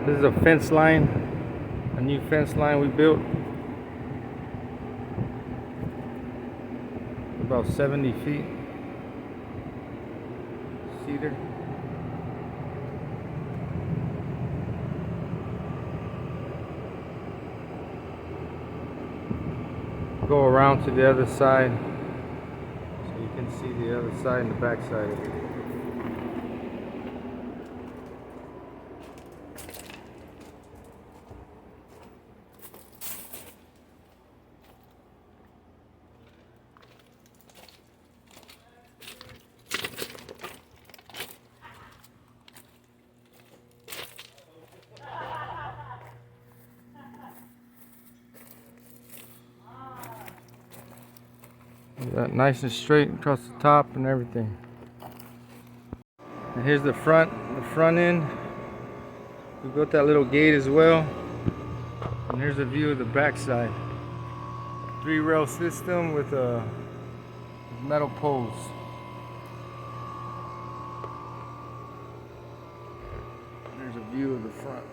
This is a fence line, a new fence line we built. About 70 feet. Cedar. Go around to the other side so you can see the other side and the back side of it. Nice and straight across the top and everything. And here's the front end. We built that little gate as well. And here's a view of the back side. 3-rail system with metal poles. There's a view of the front.